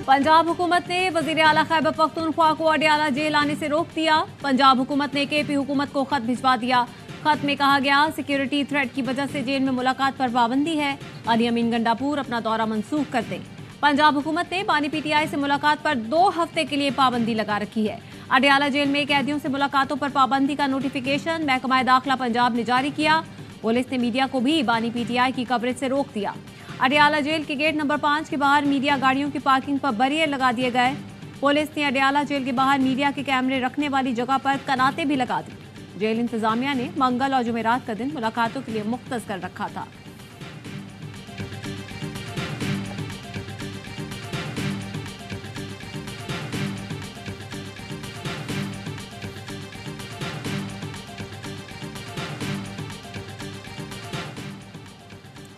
पंजाब हुकूमत ने वजीर आला खैबर पख्तूनख्वा को अडयाला जेल आने से रोक दिया। पंजाब हुकूमत ने केपी हुकूमत को खत भिजवा दिया। खत में कहा गया, सिक्योरिटी थ्रेट की वजह से जेल में मुलाकात पर पाबंदी है। अली अमीन गंडापुर अपना दौरा मनसूख कर दें। पंजाब हुकूमत ने बानी पीटीआई से मुलाकात पर 2 हफ्ते के लिए पाबंदी लगा रखी है। अडयाला जेल में कैदियों से मुलाकातों पर पाबंदी का नोटिफिकेशन महकमा दाखिला पंजाब ने जारी किया। पुलिस ने मीडिया को भी बानी पीटीआई की कवरेज से रोक दिया। अडयाला जेल के गेट नंबर 5 के बाहर मीडिया गाड़ियों की पार्किंग पर बैरियर लगा दिए गए। पुलिस ने अडयाला जेल के बाहर मीडिया के कैमरे रखने वाली जगह पर कनाते भी लगा दी। जेल इंतजामिया ने मंगल और जुमेरात का दिन मुलाकातों के लिए मुख्तस कर रखा था।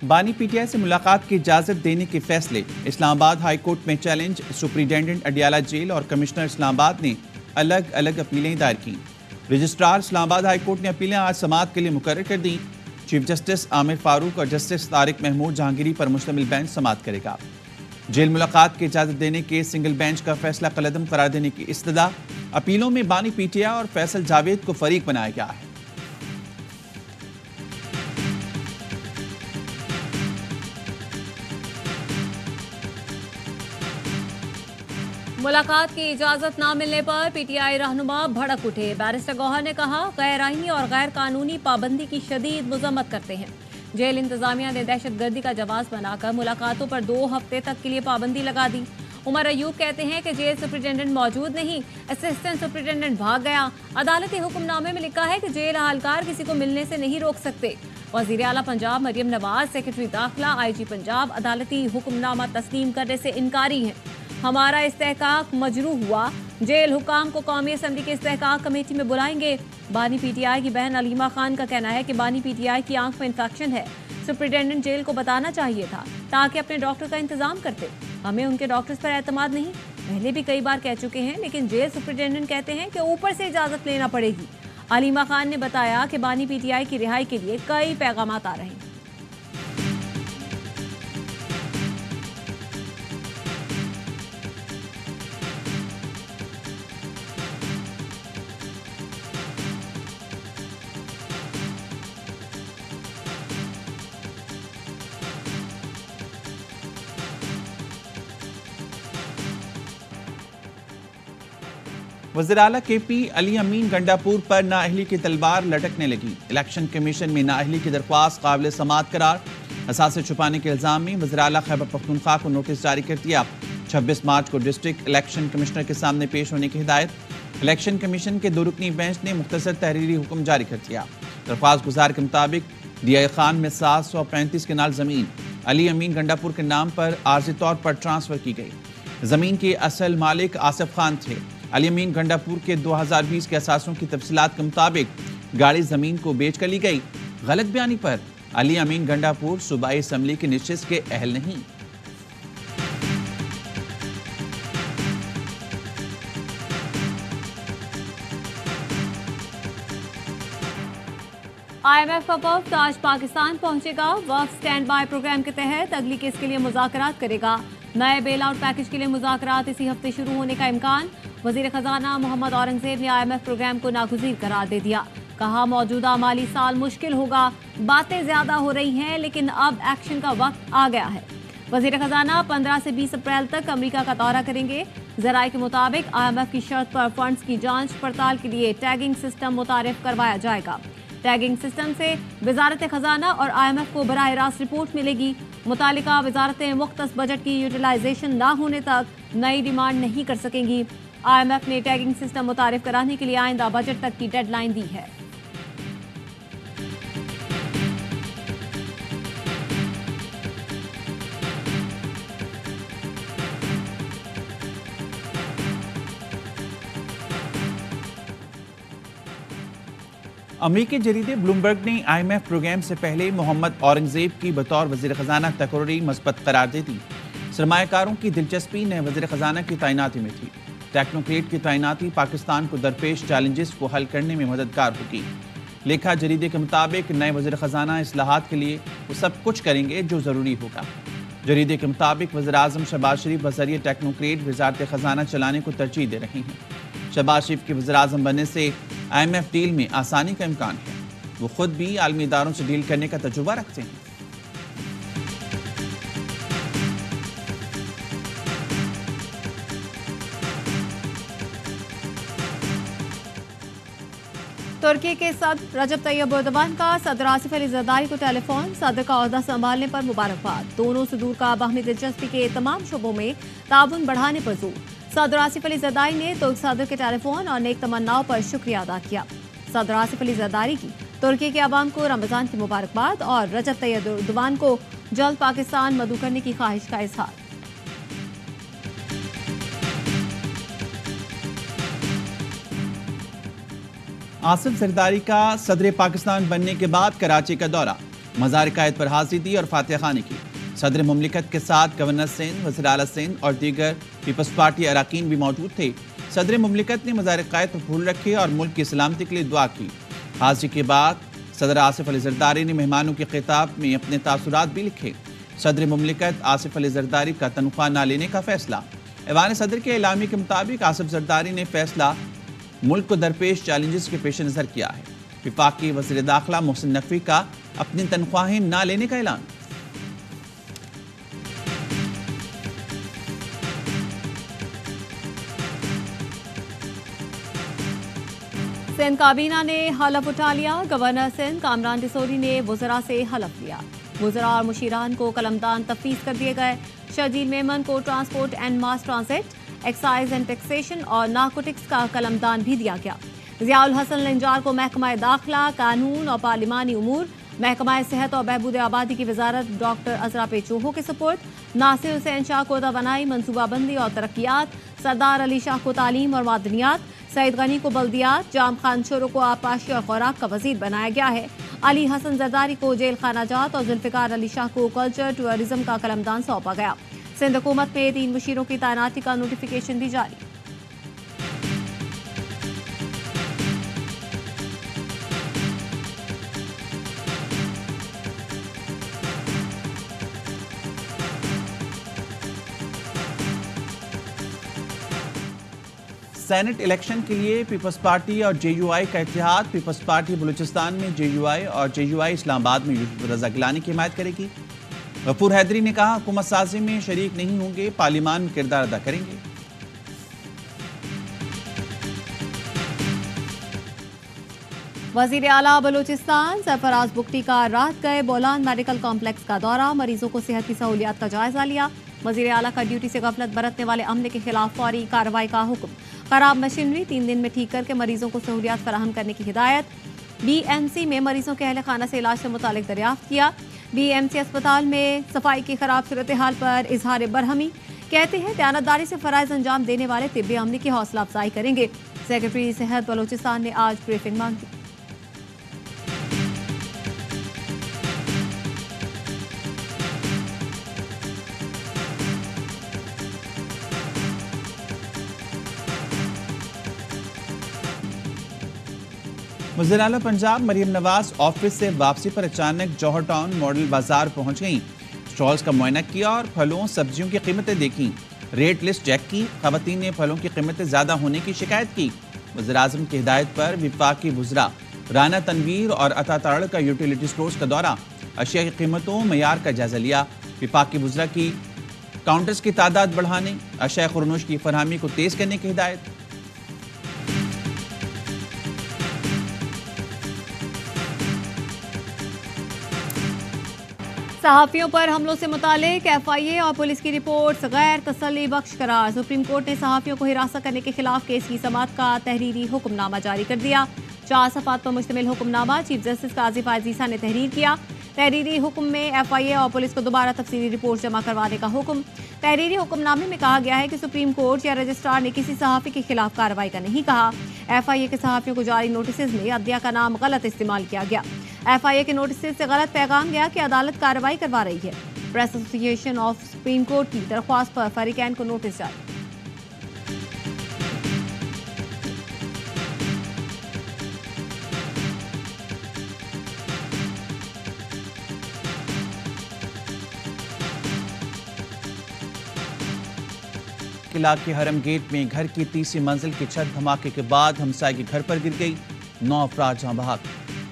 बानी पीटीआई से मुलाकात की इजाजत देने के फैसले इस्लामाबाद हाई कोर्ट में चैलेंज। सुपरिटेंडेंट अडयाला जेल और कमिश्नर इस्लामाबाद ने अलग अलग अपीलें दायर की। रजिस्ट्रार इस्लामाबाद हाई कोर्ट ने अपीलें आज समाअत के लिए मुकर्रर कर दी। चीफ जस्टिस आमिर फारूक और जस्टिस तारिक महमूद जहांगीरी पर मुश्तमिल बेंच समाअत करेगा। जेल मुलाकात की इजाजत देने के सिंगल बेंच का फैसला कलअदम करार देने की इस्तदा। अपीलों में बानी पीटीआई और फैसल जावेद को फरीक बनाया गया है। मुलाकात की इजाजत न मिलने पर पीटीआई रहनुमा भड़क उठे। बैरिस्टर गौहर ने कहा, गैर आईनी और गैर कानूनी पाबंदी की शदीद मुजम्मत करते हैं। जेल इंतजामिया ने दहशतगर्दी का जवाब बनाकर मुलाकातों पर 2 हफ्ते तक के लिए पाबंदी लगा दी। उमर अयूब कहते हैं कि जेल सुपरिटेंडेंट मौजूद नहीं, असिस्टेंट सुपरिटेंडेंट भाग गया। अदालती हुक्मनामे में लिखा है कि जेल अहलकार किसी को मिलने से नहीं रोक सकते। वजीर आला पंजाब मरियम नवाज, सेक्रेटरी दाखिला, IG पंजाब अदालती हुक्मनामा तस्लीम करने से इनकारी हैं। हमारा इस्तेहकाक मजरू हुआ। जेल हुकाम को कौमी असम्बली के इस्तेहकाक कमेटी में बुलाएंगे। बानी पीटीआई की बहन अलीमा खान का कहना है कि बानी पीटीआई की आंख में इंफेक्शन है। सुपरिटेंडेंट जेल को बताना चाहिए था ताकि अपने डॉक्टर का इंतजाम करते। हमें उनके डॉक्टर्स पर एतमाद नहीं, पहले भी कई बार कह चुके हैं, लेकिन जेल सुपरिटेंडेंट कहते हैं कि ऊपर से इजाजत लेना पड़ेगी। अलीमा खान ने बताया कि बानी पीटीआई की रिहाई के लिए कई पैगाम आ रहे हैं। वज़ीर आला केपी अली अमीन गंडापुर पर नाअहली की तलवार लटकने लगी। इलेक्शन कमीशन में नाअहली की दरख्वास्त काबिल समाअत करार। असासे छुपाने के इल्जाम में वज़ीर आला खैबर पख्तूनख्वा को नोटिस जारी कर दिया। 26 मार्च को डिस्ट्रिक्ट इलेक्शन कमिश्नर के सामने पेश होने की हिदायत। इलेक्शन कमीशन के 2 रुकनी बेंच ने मुख्तसर तहरीरी हुक्म जारी कर दिया। दरख्वास्त गुजार के मुताबिक DI खान में 735 कनाल ज़मीन अली अमीन गंडापुर के नाम पर आर्जी तौर पर ट्रांसफ़र की गई। ज़मीन के असल मालिक आसिफ खान थे। अली अमीन गंडापुर के 2020 के असासों की तफसीलात के मुताबिक गाड़ी ज़मीन को बेच कर ली गई। गलत बयानी पर अली अमीन गंडापुर सूबाई असम्बली के नशिस्त के अहल नहीं। IMF का वफ्द आज पाकिस्तान पहुंचेगा। वफ्द स्टैंड बाय प्रोग्राम के तहत अगली किस्त के लिए मुज़ाकरात करेगा। नए बेल आउट पैकेज के लिए मुज़ाकरात इसी हफ्ते शुरू होने का इम्कान। वज़ीर ख़जाना मोहम्मद औरंगज़ेब ने IMF प्रोग्राम को नागुज़ीर करार दे दिया। कहा, मौजूदा माली साल मुश्किल होगा। बातें ज़्यादा हो रही हैं, लेकिन अब एक्शन का वक्त आ गया है। वज़ीर ख़जाना 15 से 20 अप्रैल तक अमरीका का दौरा करेंगे। ज़राए के मुताबिक IMF की शर्त पर फंड्स की जांच पड़ताल के लिए टैगिंग सिस्टम मुतारिफ करवाया जाएगा। टैगिंग सिस्टम से वज़ारत ख़जाना और IMF को बराह रास्त रिपोर्ट मिलेगी। मुतालिका वज़ारतें मुख्तस बजट की यूटिलाइजेशन ना होने तक नई डिमांड नहीं कर सकेंगी। IMF ने टैगिंग सिस्टम मुतारिफ कराने के लिए आइंदा बजट तक की डेडलाइन दी है। अमरीकी जरीदे ब्लूमबर्ग ने IMF प्रोग्राम से पहले मोहम्मद औरंगज़ेब की बतौर वज़ीर ख़जाना तकर्री मस्बत करार दे दी। सरमायाकारों की दिलचस्पी नए वज़ीर ख़जाना की तैनाती में थी। टेक्नोक्रेट की तैनाती पाकिस्तान को दरपेश चैलेंजेस को हल करने में मददगार होगी। लेखा जरीदे के मुताबिक नए वज़ीर ख़जाना इस्लाहात के लिए वो सब कुछ करेंगे जो ज़रूरी होगा। जरीदे के मुताबिक वज़ीर-ए-आज़म शहबाज शरीफ बज़रिए टेक्नोक्रेट वज़ारत ख़जाना चलाने को तरजीह दे रही हैं। शहबाज शरीफ के वज़ीर-ए-आज़म बनने से IMF डील में आसानी का इम्कान है। वो खुद भी आलमी इदारों से डील करने का तजुर्बा रखते हैं। तुर्की के सदर रजब तैयब एर्दोगान का सदर आसिफ अली जरदारी को टेलीफोन, सदर का ओहदा संभालने पर मुबारकबाद। दोनों सदूर का बाहमी दिलचस्पी के तमाम शोबों में ताउन बढ़ाने पर जोर। सदर आसिफ अली जरदारी ने तुर्क सदर के टेलीफोन और नेक तमन्नाओं पर शुक्रिया अदा किया। सदर आसिफ अली जरदारी की तुर्की के अवाम को रमजान की मुबारकबाद और रजब तैयब एर्दोगान को जल्द पाकिस्तान मदऊ करने की ख्वाहिश का इजहार। आसिफ जरदारी का सदर पाकिस्तान बनने के बाद कराची का दौरा, मज़ार कायद पर हाजिरी दी और फातिहा खानी की। सदर मुमलिकत के साथ गवर्नर सिंध, वज़ीर आला सिंध और दीगर पीपल्स पार्टी अरकान भी मौजूद थे। सदर मुमलिकत ने मज़ार कायद पर फूल रखे और मुल्क की सलामती के लिए दुआ की। हाजिरी के बाद सदर आसिफ अली जरदारी ने मेहमानों के खिताब में अपने तासुरात भी लिखे। सदर मुमलिकत आसिफ अली जरदारी का तनख्वाह न लेने का फैसला। ऐवान सदर के एलामी के मुताबिक आसिफ जरदारी ने फैसला मुल्क को दरपेश चैलेंजेस के पेश नज़र किया है। वफाकी वज़ीर दाखिला मोहसिन नकवी का अपनी तनख्वाहें न लेने का ऐलान। सिंध काबीना ने हलफ उठा लिया। गवर्नर सिंध कामरान डिसोरी ने वज़रा से हलफ लिया। वज़रा और मुशीरान को कलमदान तफवीज़ कर दिए गए। शर्जील मेमन को transport and mass transit, excise and taxation और नारकोटिक्स का कलमदान भी दिया गया। ज़ियाउल हसन लंजार को महकमा दाखिला, कानून और पार्लिमानी उमूर, महकमा सेहत और बहबूद आबादी की वजारत डॉक्टर अजरा पेचोहो के सपोर्ट, नासिर हुसैन शाह को तवानाई, मनसूबाबंदी और तरक्यात, सरदार अली शाह को तालीम और मादनियात, सईद गनी को बल्दियात, जाम खान छोरो को आपाशी और खुराक का वजीर बनाया गया है। अली हसन जरदारी को जेल खाना जात और जुल्फिकार अली शाह को कल्चर टूरिज्म का कलमदान सौंपा गया। सिंध हुकूमत में 3 मुशीरों की तैनाती का नोटिफिकेशन भी जारी। सेनेट इलेक्शन के लिए पीपल्स पार्टी और JUI का इत्तेहाद। पीपल्स पार्टी बलूचिस्तान में JUI और JUI इस्लामाबाद में यूसुफ रजा गिलानी की हिमायत करेगी। गफूर हैदरी ने कहा हुकूमत साजी में शरीक नहीं होंगे, पार्लियामान में किरदार अदा करेंगे। वजीर आला बलूचिस्तान सरफराज बुख्ती का रात गए बोलान मेडिकल कॉम्प्लेक्स का दौरा, मरीजों को सेहत की सहूलियात का जायजा लिया। वजीर आला का ड्यूटी से गफलत बरतने वाले अमले के खिलाफ फौरी कार्रवाई का हुक्म। खराब मशीनरी 3 दिन में ठीक करके मरीजों को सहूलियात फराहम करने की हिदायत। BMC में मरीजों के अहल खाना से इलाज से मुतालिक दरियाफ्त किया। BMC अस्पताल में सफाई की खराब सूरत हाल पर इजहार बरहमी। कहते हैं दयानतदारी से फराइज अंजाम देने वाले तिब्बी अमले की हौसला अफजाई करेंगे। सेक्रेटरी सेहत बलूचिस्तान ने आज ब्रीफिंग मांगी। वज़ीर आला पंजाब मरियम नवाज ऑफिस से वापसी पर अचानक जौहर टाउन मॉडल बाजार पहुंच गईं। स्टॉल्स का मुआयना किया और फलों सब्जियों की कीमतें देखीं। रेट लिस्ट चेक की। खवातीन ने फलों की कीमतें ज़्यादा होने की शिकायत की। वज़ीर आज़म की हिदायत पर विफाकी वज़रा राना तनवीर और अता ताड़ का यूटिलिटी स्टोर्स का दौरा, अशिया की कीमतों मयार का जायजा लिया। विफाकी वज़रा की काउंटर्स की तादाद बढ़ाने, अशिया खुरनोश की फरहमी को तेज़ करने की हिदायत। सहाफ़ियों पर हमलों से मुतालिक FIA और पुलिस की रिपोर्ट गैर तसल्ली बख्श करार। सुप्रीम कोर्ट ने सहाफ़ियों को हिरासत करने के खिलाफ केस की समाअत का तहरीरी हुक्मनामा जारी कर दिया। 4 सफ़ात पर मुश्तमिल हुक्मनामा चीफ जस्टिस काजी फायज़ ईसा ने तहरीर किया। तहरीरी हुक्म में FIA और पुलिस को दोबारा तफसीली रिपोर्ट जमा करवाने का हुक्म। तहरीरी हुक्मनामे में कहा गया है कि सुप्रीम कोर्ट या रजिस्ट्रार ने किसी सहाफ़ी के खिलाफ कार्रवाई का नहीं कहा। FIA के सहाफ़ियों को जारी नोटिस में अदलिया का नाम गलत इस्तेमाल किया गया। FIA के नोटिस से गलत पैगाम गया कि अदालत कार्रवाई करवा रही है। Press association of supreme court की दरख्वास्त पर फरीकैन को नोटिस जारी। किला के हरम गेट में घर की तीसरी मंजिल की छत धमाके के बाद हमसाये के घर पर गिर गई। 9 अफराद जहां बहक,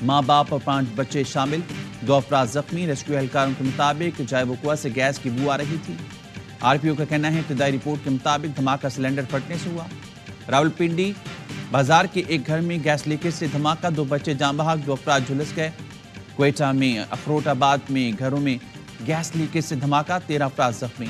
माँ बाप और 5 बच्चे शामिल। 2 अफराद जख्मी। रेस्क्यू एहलकारों के मुताबिक जाए वकुआ से गैस की बू आ रही थी। आरपीओ का कहना है इब्तदाई रिपोर्ट के मुताबिक धमाका सिलेंडर फटने से हुआ। रावलपिंडी बाजार के एक घर में गैस लीकेज से धमाका, 2 बच्चे जान बहक, 2 अफराद झुलस गए। क्वेटा में अखरोटाबाद में घरों में गैस लीकेज से धमाका, 13 अफराद जख्मी।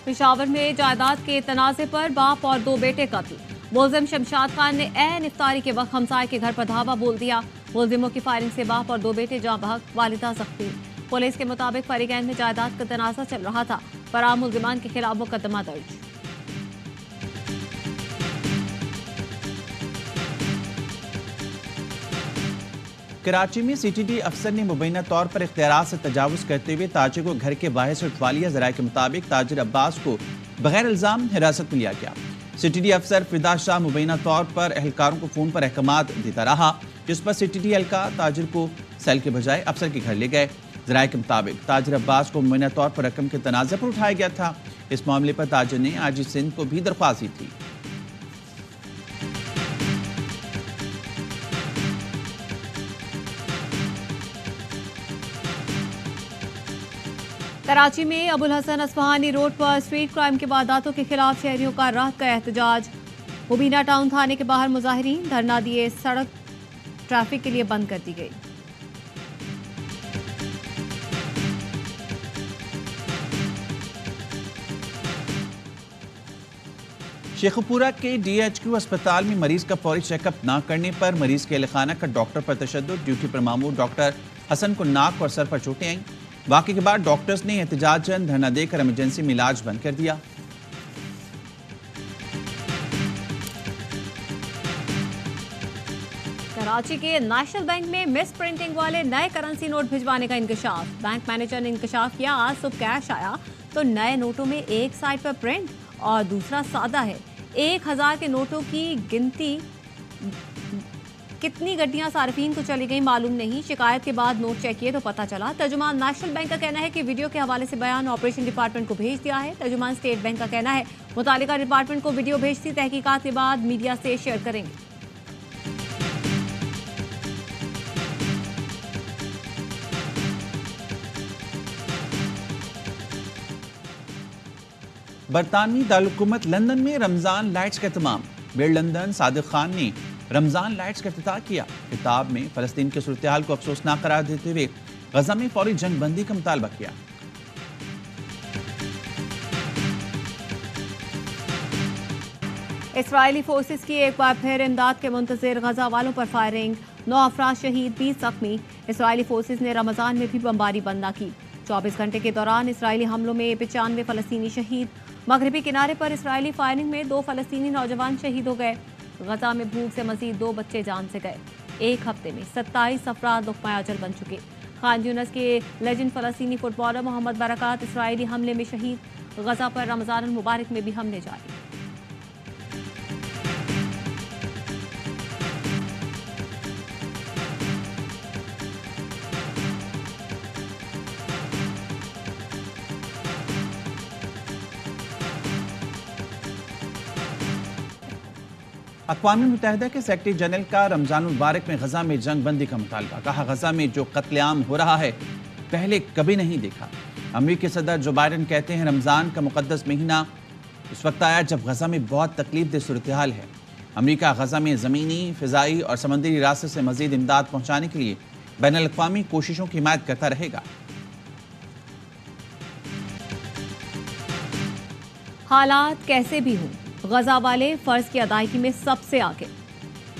पेशावर में जायदाद के तनाजे पर बाप और 2 बेटे कत्ल। मुलजिम शमशाद खान ने ऐन इफ्तारी के वक्त हमसाये के घर पर धावा बोल दिया। मुलजिमों की फायरिंग से बाप और 2 बेटे जाँ बहक, वालिदा जख्मी। पुलिस के मुताबिक फरीकैन में जायदाद का तनाजा चल रहा था। फरार मुलजिमान के खिलाफ मुकदमा दर्ज। कराची में सीटीडी अफसर ने मुबैना तौर पर इख्तियारात से तजावुज करते हुए ताजिर को घर के बाहर से उठवा लिया। ज़राए के मुताबिक ताजिर अब्बास को बगैर इल्जाम हिरासत में लिया गया। सीटीडी अफसर फिदा शाह मुबैना तौर पर एहलकारों को फोन पर अहकामात देता रहा, जिस पर सीटीडी एहलकार ताजिर को सेल के बजाय अफसर के घर ले गए। ज़राए के मुताबिक ताजिर अब्बास को मुबैना तौर पर रकम के तनाज़े पर उठाया गया था। इस मामले पर ताजिर ने आजी सिंध को भी दरख्वास्त दी थी। कराची में अबुल हसन अस्फहानी रोड पर स्ट्रीट क्राइम के वारदातों के खिलाफ शहरियों का रात का एहतजाज। मुबीना टाउन थाने के बाहर मुजाहिरीन धरना दिए, सड़क ट्रैफिक के लिए बंद कर दी गई। शेखुपुरा के डीएचक्यू अस्पताल में मरीज का फौरी चेकअप न करने पर मरीज के अहलखाना का डॉक्टर पर तशद्दुद। ड्यूटी पर मामूर डॉक्टर हसन को नाक और सर पर चोटें आईं। वाक़े के बाद डॉक्टर्स ने एहतजाजन धरना देकर इमरजेंसी में इलाज बंद कर दिया। कराची के नेशनल बैंक में मिस प्रिंटिंग वाले नए करेंसी नोट भिजवाने का इंकशाफ। बैंक मैनेजर ने इंकशाफ किया। आज सुबह कैश आया तो नए नोटों में एक साइड पर प्रिंट और दूसरा सादा है। 1000 के नोटों की गिनती, कितनी गड्डियां सार्फिन को चली गई मालूम नहीं। शिकायत के बाद नोट चेक किए तो पता चला। तर्जुमान नेशनल बैंक का कहना है कि वीडियो के हवाले से बयान ऑपरेशन डिपार्टमेंट को भेज दिया है। तर्जुमान स्टेट बैंक का कहना है मुतालिका डिपार्टमेंट को वीडियो भेजती, तहकीकात के बाद मीडिया से शेयर करेंगे। बरतानवी दारुलहुकूमत लंदन में रमजान लाइट्स का एहतमाम। मेयर लंदन सादिक खान ने रमजान लाइट्स का इफ्तिताह किया। किताब में फलस्तीन की सूरत हाल को अफसोसनाक करार देते हुए गजा में फौरी जंग बंदी का मुतालबा किया। इसराइली फोर्सेस की एक बार फिर इमदाद के मुंतज़िर गजा वालों पर फायरिंग। 9 अफराद शहीद, 20 जख्मी। इसराइली फोर्सेस ने रमजान में भी बमबारी बंद न की। 24 घंटे के दौरान इसराइली हमलों में 95 फलस्तीनी शहीद। मगरबी किनारे पर इसराइली फायरिंग में 2 फलस्तीनी नौजवान शहीद हो गए। गजा में भूख से मजीद 2 बच्चे जान से गए। एक हफ्ते में 27 अफराद लुक़मा अजल बन चुके। खान यूनस के लेजेंड फलस्तीनी फुटबॉलर मोहम्मद बरकत इसराइली हमले में शहीद। गजा पर रमजान मुबारक में भी हमले जारी। अक़वाम मुत्तहिदा के सेक्रेटरी जनरल का रमजान मुबारक में गजा में जंग बंदी का मुतालबा। कहा गजा में जो कत्लेआम हो रहा है पहले कभी नहीं देखा। अमेरिकी सदर जो बाइडन कहते हैं रमजान का मुकद्दस महीना इस वक्त आया जब गजा में बहुत तकलीफ दह सूरत हाल है। अमेरिका गजा में ज़मीनी, फ़िज़ाई और समंदरी रास्ते से मज़ीद इमदाद पहुँचाने के लिए बैनुल अक़वामी कोशिशों की हिमायत करता रहेगा। हालात कैसे भी हों, गजा वाले फर्ज की अदायगी में सबसे आगे।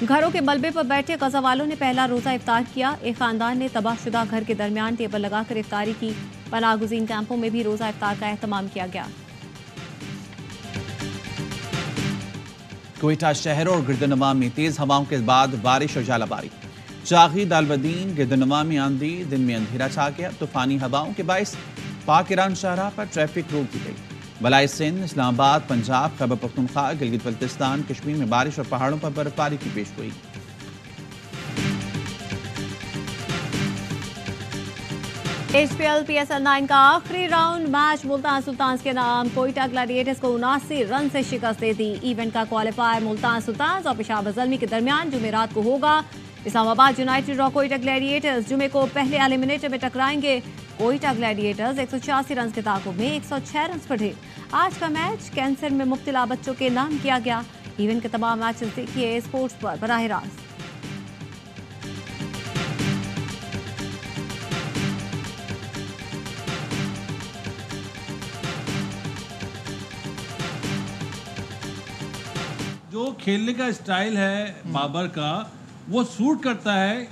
घरों के मलबे पर बैठे गजा वालों ने पहला रोजा इफ्तार किया। एक खानदान ने तबाहशुदा घर के दरमियान टेबल लगाकर इफ्तारी की। पनाहगुज़ीन कैंपों में भी रोजा इफ्तार का एहतमाम किया गया। क्वेटा शहर और गिरदनवा में तेज हवाओं के बाद बारिश और जालाबारी। चागी, दालबदीन, गिरदनवा में आंधी, दिन में अंधेरा छा गया। तूफानी हवाओं के बायस पाक ईरान शाहराह पर ट्रैफिक रोक दी गई। बलाई सिंध, इस्लामाबाद, पंजाब, खैबर पख्तूनख्वा, गिलगित बल्तिस्तान, कश्मीर में बारिश और पहाड़ों पर बर्फबारी की पेशगोई। HPL PSL 9 का आखिरी राउंड मैच मुल्तान सुल्तान्स के नाम कोयटा ग्लैडिएटर्स को 79 रन से शिकस्त दे दी। इवेंट का क्वालिफायर मुल्तान सुल्तान्स और पेशावर ज़ल्मी के दरमियान जुमेरात को होगा। इस्लामाबाद यूनाइटेड और कोयटा ग्लैडिएटर्स जुमे को पहले एलिमिनेटर में टकराएंगे। कोयटा ग्लैडिएटर्स 186 रन के ताकुब में 106 रन पर ढे। आज का मैच कैंसर में मुब्तला बच्चों के नाम किया गया। इवेंट के तमाम मैचेस देखिए स्पोर्ट्स पर बराह रास्त। जो खेलने का स्टाइल है बाबर का, वो सूट करता है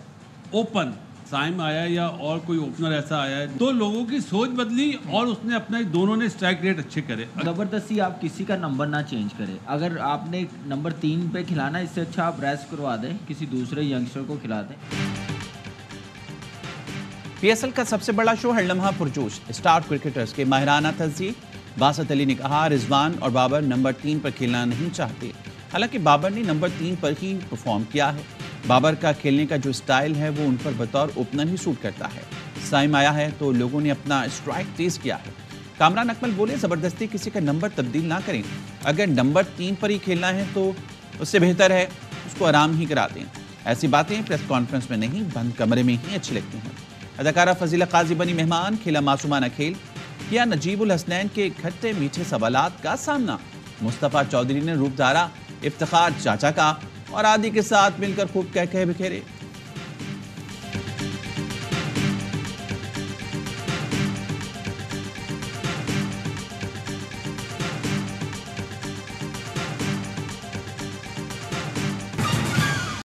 ओपन। साइम आया या और कोई ओपनर ऐसा आया है तो लोगों की सोच बदली और उसने अपना दोनों ने स्ट्राइक रेट अच्छे करे। जबरदस्ती आप किसी का नंबर ना चेंज करें। अगर आपने नंबर 3 पे खिलाना, इससे अच्छा आप रेस्ट करवा दें, किसी दूसरे यंगस्टर को खिला दें। PSL का सबसे बड़ा शो हर लम्हा पुरजोश। स्टार क्रिकेटर्स के माहिराना तज्ज़िये। बासत अली ने कहा रिजवान और बाबर नंबर 3 पर खेलना नहीं चाहते। हालांकि बाबर ने नंबर 3 पर ही परफॉर्म किया है। बाबर का खेलने का जो स्टाइल है वो उन पर बतौर ओपनर ही सूट करता है। साइम आया है तो लोगों ने अपना स्ट्राइक तेज किया है। कामरान अकमल बोले ज़बरदस्ती किसी का नंबर तब्दील ना करें। अगर नंबर 3 पर ही खेलना है तो उससे बेहतर है उसको आराम ही करा दें। ऐसी बातें प्रेस कॉन्फ्रेंस में नहीं, बंद कमरे में ही अच्छी लगती हैं। अदाकारा फजीला काजी बनी मेहमान। खेला मासूमाना खेल, किया नजीबुल हसनैन के खट्टे मीठे सवालात का सामना। मुस्तफ़ा चौधरी ने रूप धारा इफ्तिखार चाचा का और आदि के साथ मिलकर खूब कह बिखेरे।